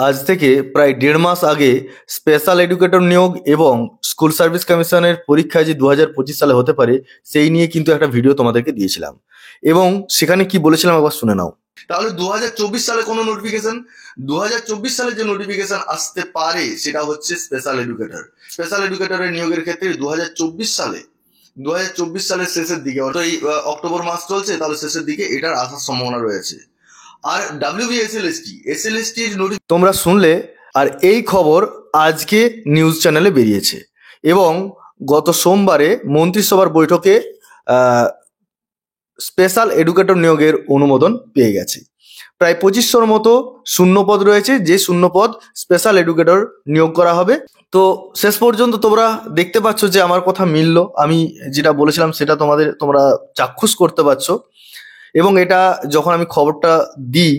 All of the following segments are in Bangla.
আজ থেকে প্রায় ১.৫ মাস আগে স্পেশাল এডুকেটর নিয়োগ এবং স্কুল সার্ভিস কমিশনের পরীক্ষা যে ২০২৫ সালে হতে পারে সেই নিয়ে কিন্তু একটা ভিডিও তোমাদেরকে দিয়েছিলাম এবং সেখানে কি বলেছিলাম একবার শুনে নাও। তাহলে ২০২৪ সালে কোনো নোটিফিকেশন, ২০২৪ সালে যে নোটিফিকেশন আসতে পারে সেটা হচ্ছে স্পেশাল এডুকেটর। স্পেশাল এডুকেটরের নিয়োগের ক্ষেত্রে ২০২৪ সালের শেষের দিকে, অর্থাৎ এই অক্টোবর মাস চলছে, তাহলে শেষের দিকে এটার আসার সম্ভাবনা রয়েছে। আর এসএলএসটি তোমরা শুনলে, আর এই খবর আজকে নিউজ চ্যানেলে বেরিয়েছে এবং গত সোমবারে মন্ত্রিসভার বৈঠকে স্পেশাল এডুকেটর নিয়োগের অনুমোদন পেয়ে গেছে। প্রায় ২৫০০র মতো শূন্যপদ রয়েছে, যে শূন্যপদ স্পেশাল এডুকেটর নিয়োগ করা হবে। তো শেষ পর্যন্ত তোমরা দেখতে পাচ্ছ যে আমার কথা মিলল, আমি যেটা বলেছিলাম সেটা তোমরা চাক্ষুষ করতে পারছো। এবং এটা যখন আমি খবরটা দিই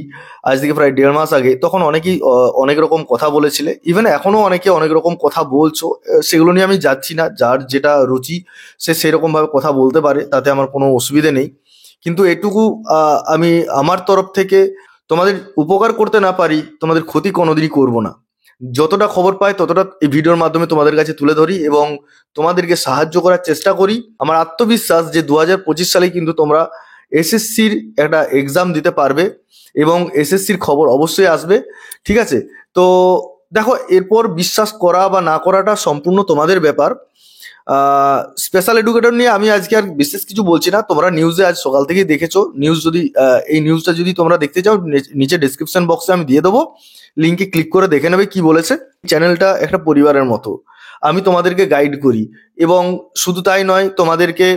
আজ থেকে প্রায় ১.৫ মাস আগে, তখন অনেকেই অনেক রকম কথা বলেছিলে, ইভেন এখনো অনেকে অনেক রকম কথা বলছো। সেগুলো নিয়ে আমি যাচ্ছি না, যার যেটা রুচি সে সেরকম ভাবে কথা বলতে পারে, তাতে আমার কোনো অসুবিধে নেই। কিন্তু এটুকু আমি আমার তরফ থেকে তোমাদের উপকার করতে না পারি, তোমাদের ক্ষতি কোনোদিনই করব না। যতটা খবর পাই ততটা এই ভিডিওর মাধ্যমে তোমাদের কাছে তুলে ধরি এবং তোমাদেরকে সাহায্য করার চেষ্টা করি। আমার আত্মবিশ্বাস যে ২০২৫ সালে কিন্তু তোমরা এসএসসির একটা এক্সাম দিতে পারবে এবং এসএসসির খবর অবশ্যই আসবে, ঠিক আছে? তো দেখো, এরপর বিশ্বাস করা বা না করাটা সম্পূর্ণ তোমাদের ব্যাপার। স্পেশাল এডুকেটর নিয়ে আমি আজকে আর বিশেষ কিছু বলছি না, তোমরা নিউজে আজ সকাল থেকেই দেখেছো। এই নিউজটা যদি তোমরা দেখতে চাও, নিচে ডিসক্রিপশন বক্সে আমি দিয়ে দেবো, লিঙ্কে ক্লিক করে দেখে নেবে কি বলেছে। চ্যানেলটা একটা পরিবারের মতো, আমি তোমাদেরকে গাইড করি এবং শুধু তাই নয়, তোমাদেরকে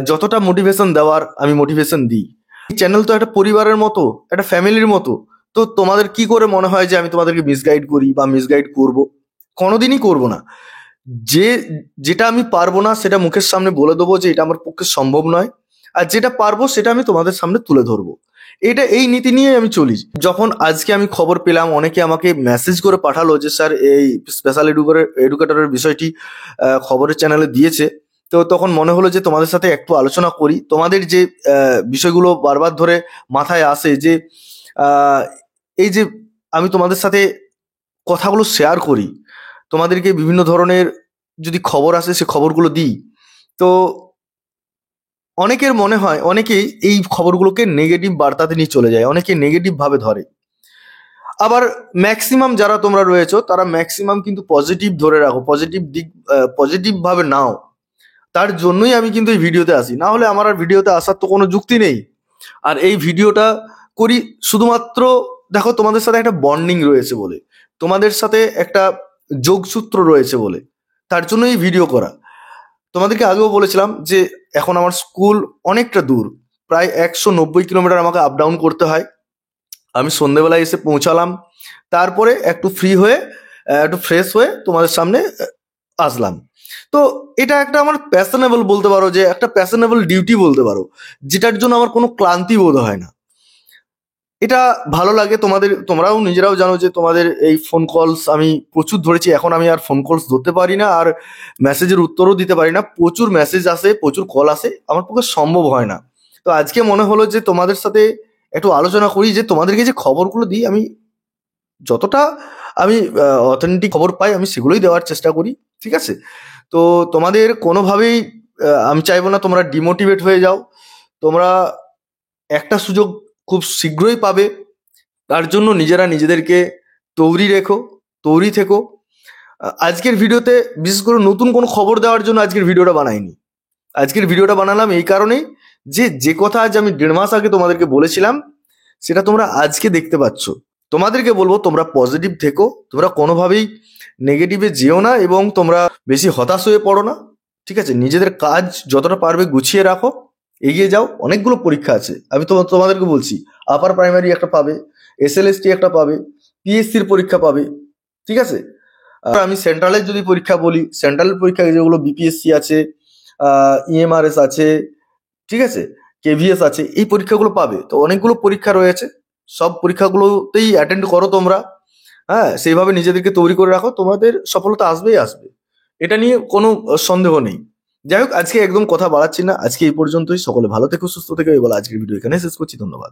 যতটা মোটিভেশন দেওয়ার আমি মোটিভেশন দিই। চ্যানেল তো একটা পরিবারের মতো, একটা ফ্যামিলির মতো। তো তোমাদের কি করে মনে হয় যে আমি তোমাদেরকে মিসগাইড করি বা মিসগাইড করব? কোনোদিনই করব না। যেটা আমি পারবো না সেটা মুখের সামনে বলে দেবো যে এটা আমার পক্ষে সম্ভব নয়, আর যেটা পারবো সেটা আমি তোমাদের সামনে তুলে ধরবো। এই নীতি নিয়ে আমি চলি। যখন আজকে আমি খবর পেলাম, অনেকে আমাকে মেসেজ করে পাঠালো যে স্যার এই স্পেশাল এডুকেটরের বিষয়টি খবরের চ্যানেলে দিয়েছে, তো তখন মনে হলো যে তোমাদের সাথে একটু আলোচনা করি। তোমাদের যে বিষয়গুলো বারবার ধরে মাথায় আসে যে এই যে আমি তোমাদের সাথে কথাগুলো শেয়ার করি, তোমাদেরকে বিভিন্ন ধরনের যদি খবর আসে সে খবরগুলো দিই, তো অনেকের মনে হয়, অনেকেই এই খবরগুলোকে নেগেটিভ বার্তাতে নিয়ে চলে যায়, অনেকে নেগেটিভ ভাবে ধরে। আবার ম্যাক্সিমাম যারা তোমরা রয়েছো তারা ম্যাক্সিমাম কিন্তু পজিটিভ ধরে রাখো, পজিটিভ ভাবে নাও। তার জন্যই আমি কিন্তু এই ভিডিওতে আসি, না হলে আমার আর ভিডিওতে আসার তো কোনো যুক্তি নেই। আর এই ভিডিওটা করি শুধুমাত্র, দেখো, তোমাদের সাথে একটা বন্ডিং রয়েছে বলে, তোমাদের সাথে একটা যোগসূত্র রয়েছে বলে, তার জন্য এই ভিডিও করা। তোমাদেরকে আগেও বলেছিলাম যে এখন আমার স্কুল অনেকটা দূর, প্রায় ১৯০ কিলোমিটার আমাকে আপ ডাউন করতে হয়। আমি সন্ধ্যেবেলায় এসে পৌঁছালাম, তারপরে একটু ফ্রি হয়ে একটু ফ্রেশ হয়ে তোমাদের সামনে আসলাম। তো এটা একটা আমার প্যাশনেবল বলতে পারো, যে একটা প্যাশনেবল ডিউটি বলতে পারো, যেটার জন্য আমার কোনো ক্লান্তি বোধ হয় না। এটা ভালো লাগে। তোমরাও নিজেরাও জানো যে তোমাদের এই ফোন কলস আমি প্রচুর ধরেছি, এখন আমি আর ফোন কলস ধরতে পারি না, আর মেসেজের উত্তরও দিতে পারি না। প্রচুর মেসেজ আসে, প্রচুর কল আসে, আমার পক্ষে সম্ভব হয় না। তো আজকে মনে হলো যে তোমাদের সাথে একটু আলোচনা করি, যে তোমাদেরকে যে খবরগুলো দিই, আমি যতটা আমি অথেন্টিক খবর পাই আমি সেগুলোই দেওয়ার চেষ্টা করি, ঠিক আছে? তো তোমাদের কোনোভাবেই আমি চাইবো না তোমরা ডিমোটিভেট হয়ে যাও। তোমরা একটা সুযোগ খুব শীঘ্রই পাবে, তার জন্য নিজেরা নিজেদেরকে তৈরি থেকো। আজকের ভিডিওতে বিশেষ করে নতুন কোনো খবর দেওয়ার জন্য আজকের ভিডিওটা বানাইনি। আজকের ভিডিওটা বানালাম এই কারণেই যে কথা আজ আমি ১.৫ মাস আগে তোমাদেরকে বলেছিলাম সেটা তোমরা আজকে দেখতে পাচ্ছ। তোমাদেরকে বলবো তোমরা পজিটিভ থেকো, তোমরা কোনোভাবেই নেগেটিভে যেও না এবং তোমরা বেশি হতাশ হয়ে পড়ো না, ঠিক আছে? নিজেদের কাজ যতটা পারবে গুছিয়ে রাখো, এগিয়ে যাও। অনেকগুলো পরীক্ষা আছে, আমি তোমাদেরকে বলছি, আপার প্রাইমারি একটা পাবে, এসএলএসটি একটা পাবে, পিএসসির পরীক্ষা পাবে, ঠিক আছে? আর আমি সেন্ট্রালের যদি পরীক্ষা বলি, সেন্ট্রালের পরীক্ষা যেগুলো বিপিএসসি আছে, ইএমআরএস আছে, ঠিক আছে, কেভিএস আছে, এই পরীক্ষাগুলো পাবে। তো অনেকগুলো পরীক্ষা রয়েছে, সব পরীক্ষাগুলোতেই অ্যাটেন্ড করো তোমরা। হ্যাঁ, সেইভাবে নিজেদেরকে তৈরি করে রাখো, তোমাদের সফলতা আসবেই আসবে, এটা নিয়ে কোনো সন্দেহ নেই। যাই হোক, আজকে একদম কথা বাড়াচ্ছি না, আজকে এই পর্যন্তই। সকলে ভালো থেকো, সুস্থ থেকো, এই বলে আজকের ভিডিও এখানে শেষ করছি। ধন্যবাদ।